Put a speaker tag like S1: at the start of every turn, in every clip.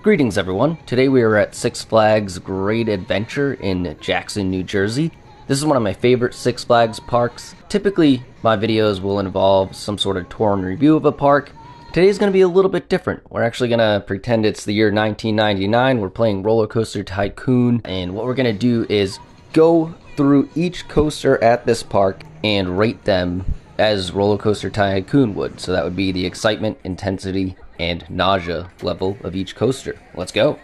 S1: Greetings everyone. Today we are at Six Flags Great Adventure in Jackson, New Jersey. This is one of my favorite Six Flags parks. Typically, my videos will involve some sort of tour and review of a park. Today's going to be a little bit different. We're actually going to pretend it's the year 1999. We're playing Roller Coaster Tycoon, and what we're going to do is go through each coaster at this park and rate them as Roller Coaster Tycoon would. So that would be the excitement, intensity, and nausea level of each coaster. Let's go.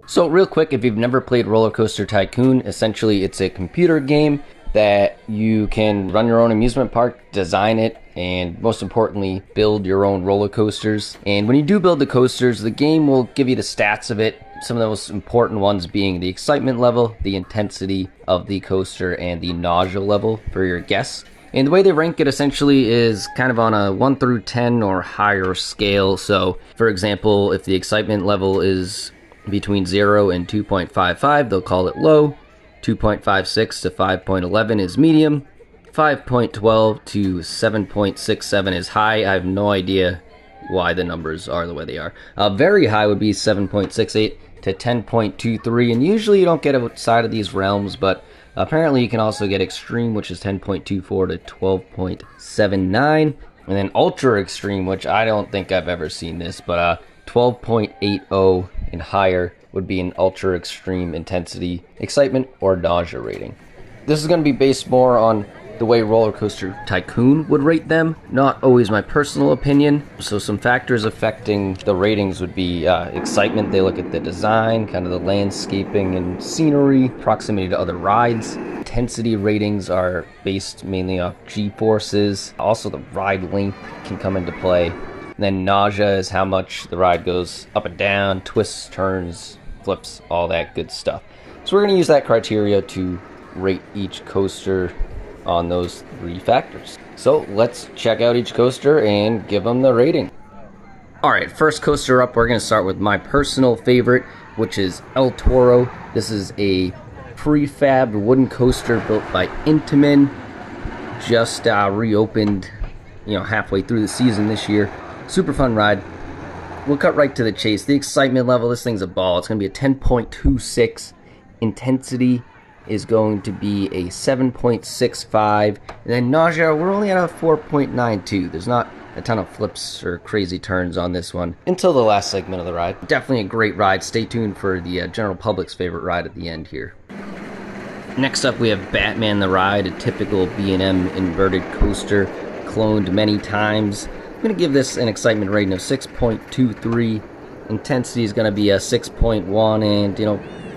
S1: So real quick, if you've never played Roller Coaster Tycoon, essentially it's a computer game that you can run your own amusement park, design it, and most importantly, build your own roller coasters. And when you do build the coasters, the game will give you the stats of it. Some of the most important ones being the excitement level, the intensity of the coaster, and the nausea level for your guests. And the way they rank it essentially is kind of on a 1 through 10 or higher scale. So, for example, if the excitement level is between 0 and 2.55, they'll call it low. 2.56 to 5.11 is medium. 5.12 to 7.67 is high. I have no idea why the numbers are the way they are. Very high would be 7.68 to 10.23, and usually you don't get outside of these realms, but apparently you can also get extreme, which is 10.24 to 12.79, and then ultra extreme, which I don't think I've ever seen this, but 12.80 and higher would be an ultra extreme intensity, excitement, or nausea rating. This is going to be based more on the way Roller Coaster Tycoon would rate them, not always my personal opinion. So some factors affecting the ratings would be excitement. They look at the design, kind of the landscaping and scenery, proximity to other rides. Intensity ratings are based mainly off G-forces. Also the ride length can come into play. And then nausea is how much the ride goes up and down, twists, turns, flips, all that good stuff. So we're going to use that criteria to rate each coaster on those 3 factors. So let's check out each coaster and give them the rating. Alright, first coaster up, we're going to start with my personal favorite, which is El Toro. This is a prefabbed wooden coaster built by Intamin. Just reopened, halfway through the season this year. Super fun ride. We'll cut right to the chase. The excitement level, this thing's a ball. It's going to be a 10.26. Intensity is going to be a 7.65, and then nausea, we're only at a 4.92. There's not a ton of flips or crazy turns on this one until the last segment of the ride. Definitely a great ride. Stay tuned for the general public's favorite ride at the end here. Next up, we have Batman the Ride, a typical B&M inverted coaster, cloned many times. I'm going to give this an excitement rating of 6.23. Intensity is going to be a 6.1, and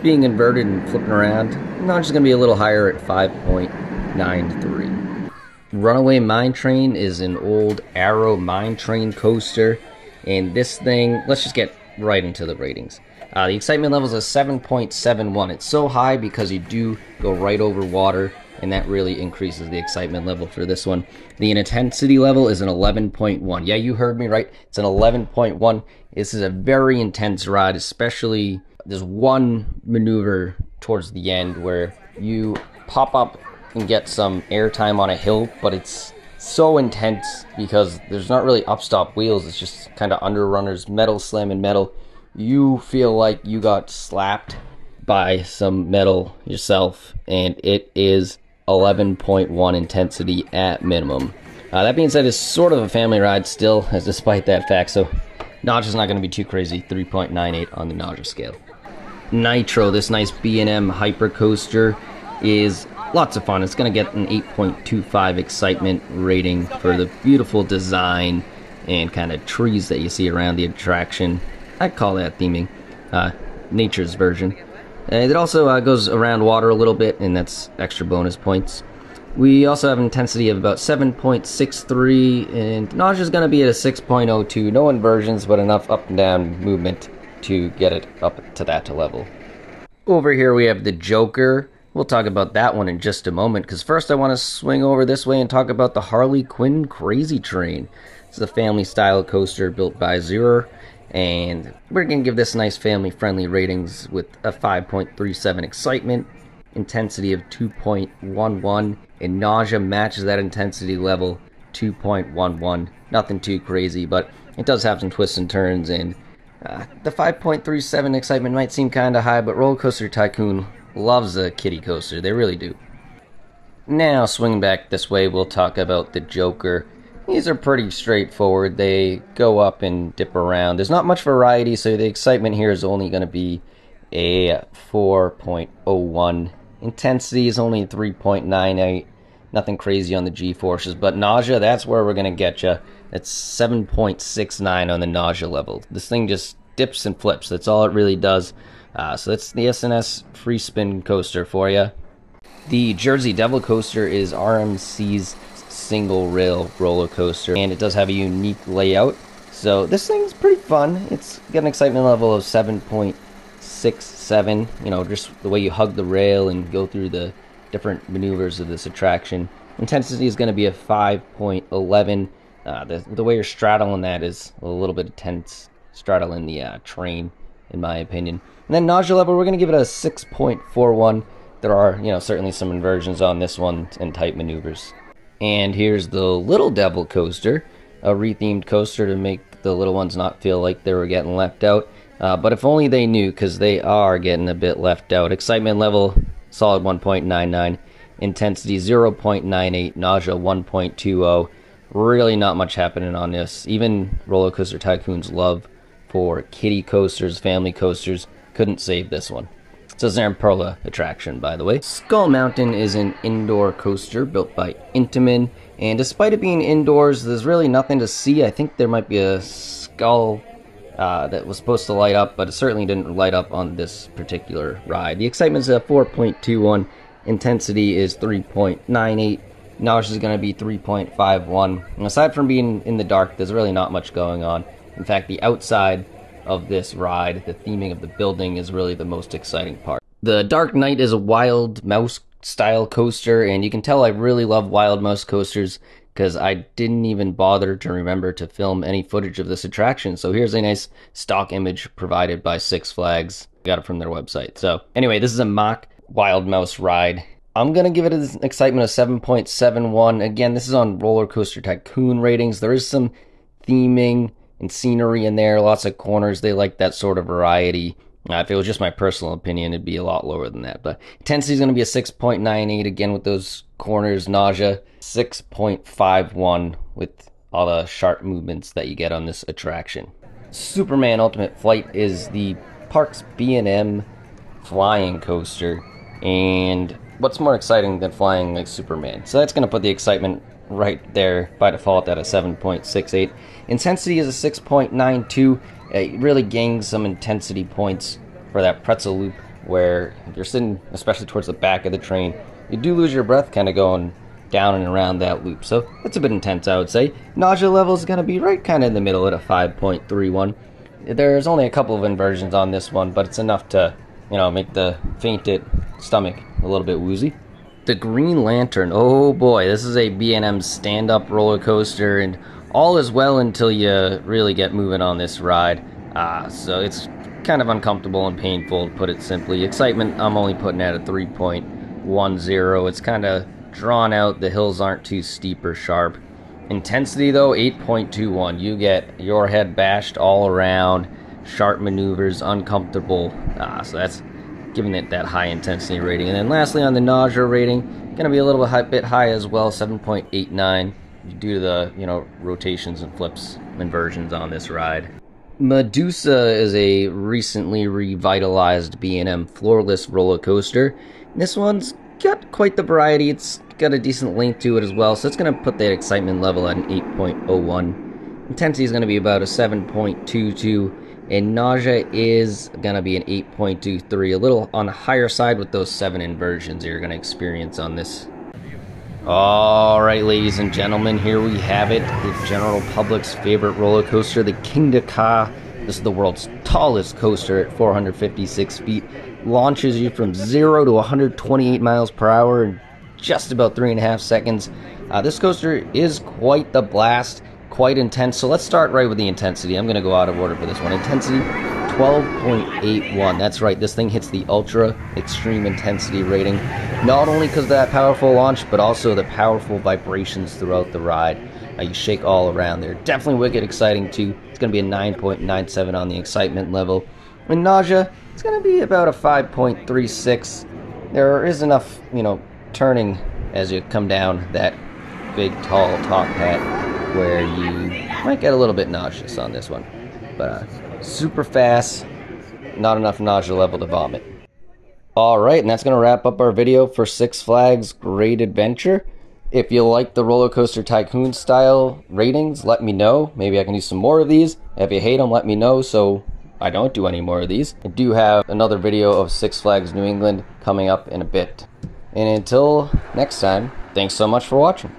S1: being inverted and flipping around, nausea is going to be a little higher at 5.93. Runaway Mine Train is an old Arrow Mine Train coaster, and this thing, let's just get right into the ratings. The excitement level is a 7.71. It's so high because you do go right over water, and that really increases the excitement level for this one. The intensity level is an 11.1. Yeah, you heard me right. It's an 11.1. This is a very intense ride, especially there's one maneuver towards the end where you pop up and get some airtime on a hill, but it's so intense because there's not really upstop wheels. It's just kind of underrunners, metal slamming metal. You feel like you got slapped by some metal yourself, and it is 11.1 intensity at minimum. That being said, it's sort of a family ride still, as despite that fact, so nausea's not going to be too crazy. 3.98 on the nausea scale. Nitro, this nice B&M hyper coaster, is lots of fun. It's going to get an 8.25 excitement rating for the beautiful design and kind of trees that you see around the attraction. I'd call that theming. Nature's version. And it also goes around water a little bit, and that's extra bonus points. We also have an intensity of about 7.63, and nausea is going to be at a 6.02. No inversions, but enough up and down movement to get it up to that level. Over here we have the Joker. We'll talk about that one in just a moment, because first I want to swing over this way and talk about the Harley Quinn Crazy Train. It's a family-style coaster built by Zero, and we're going to give this nice family-friendly ratings with a 5.37 excitement, intensity of 2.11, and nausea matches that intensity level 2.11. Nothing too crazy, but it does have some twists and turns, and the 5.37 excitement might seem kind of high, but Roller Coaster Tycoon loves a kiddie coaster. They really do. Now, swinging back this way, we'll talk about the Joker. These are pretty straightforward. They go up and dip around. There's not much variety, so the excitement here is only going to be a 4.01. Intensity is only 3.98. Nothing crazy on the G-forces, but nausea, that's where we're going to get you. It's 7.69 on the nausea level. This thing just dips and flips. That's all it really does. So that's the S&S free spin coaster for you. The Jersey Devil coaster is RMC's single rail roller coaster, and it does have a unique layout. So this thing's pretty fun. It's got an excitement level of 7.67. You know, just the way you hug the rail and go through the different maneuvers of this attraction. Intensity is going to be a 5.11. The way you're straddling that is a little bit intense, straddling the train, in my opinion. And then nausea level, we're going to give it a 6.41. There are, you know, certainly some inversions on this one and tight maneuvers. And here's the Little Devil coaster, a rethemed coaster to make the little ones not feel like they were getting left out. But if only they knew, because they are getting a bit left out. Excitement level, solid 1.99. Intensity 0.98. Nausea 1.20. Really not much happening on this. Even Roller Coaster Tycoon's love for kiddie coasters, family coasters, couldn't save this one. It's a Zamperla attraction, by the way. Skull Mountain is an indoor coaster built by Intamin, and despite it being indoors, there's really nothing to see. I think there might be a skull that was supposed to light up, but it certainly didn't light up on this particular ride. The excitement is at 4.21, intensity is 3.98, nausea is going to be 3.51. And aside from being in the dark, there's really not much going on. In fact, the outside of this ride, the theming of the building, is really the most exciting part. The Dark Knight is a Wild Mouse style coaster, and you can tell I really love Wild Mouse coasters because I didn't even bother to remember to film any footage of this attraction. So here's a nice stock image provided by Six Flags. Got it from their website. So anyway, this is a mock Wild Mouse ride. I'm going to give it an excitement of 7.71. Again, this is on Roller Coaster Tycoon ratings. There is some theming and scenery in there, lots of corners. They like that sort of variety. If it was just my personal opinion, it'd be a lot lower than that. But intensity is going to be a 6.98, again with those corners. Nausea 6.51 with all the sharp movements that you get on this attraction. Superman Ultimate Flight is the park's B&M flying coaster, and what's more exciting than flying like Superman? So that's going to put the excitement right there by default at a 7.68. Intensity is a 6.92. It really gains some intensity points for that pretzel loop, where if you're sitting especially towards the back of the train, you do lose your breath kind of going down and around that loop. So that's a bit intense, I would say. Nausea level is going to be right kind of in the middle at a 5.31. There's only a couple of inversions on this one, but it's enough to, you know, make the fainted stomach a little bit woozy. The Green Lantern, oh boy, this is a B&M stand-up roller coaster, and all is well until you really get moving on this ride. So it's kind of uncomfortable and painful, to put it simply. Excitement, I'm only putting at a 3.10. It's kind of drawn out. The hills aren't too steep or sharp. Intensity, though, 8.21. You get your head bashed all around, sharp maneuvers, uncomfortable. So that's giving it that high intensity rating. And then lastly, on the nausea rating, going to be a little bit high as well, 7.89, due to the, you know, rotations and flips inversions on this ride. Medusa is a recently revitalized B&M floorless roller coaster. This one's got quite the variety. It's got a decent length to it as well, so it's going to put that excitement level at an 8.01. Intensity is going to be about a 7.22. And nausea is going to be an 8.23, a little on the higher side with those 7 inversions you're going to experience on this. Alright, ladies and gentlemen, here we have it, the general public's favorite roller coaster, the Kingda Ka. This is the world's tallest coaster at 456 feet. Launches you from 0 to 128 miles per hour in just about 3.5 seconds. This coaster is quite the blast. Quite intense. So let's start right with the intensity. I'm going to go out of order for this one. Intensity 12.81. That's right, this thing hits the ultra extreme intensity rating, not only because of that powerful launch, but also the powerful vibrations throughout the ride. You shake all around. They're definitely wicked exciting too. It's going to be a 9.97 on the excitement level. And nausea, it's going to be about a 5.36. There is enough, turning as you come down that big tall top hat where you might get a little bit nauseous on this one. But super fast, not enough nausea level to vomit. Alright, and that's going to wrap up our video for Six Flags Great Adventure. If you like the Roller Coaster Tycoon style ratings, let me know. Maybe I can do some more of these. If you hate them, let me know so I don't do any more of these. I do have another video of Six Flags New England coming up in a bit. And until next time, thanks so much for watching.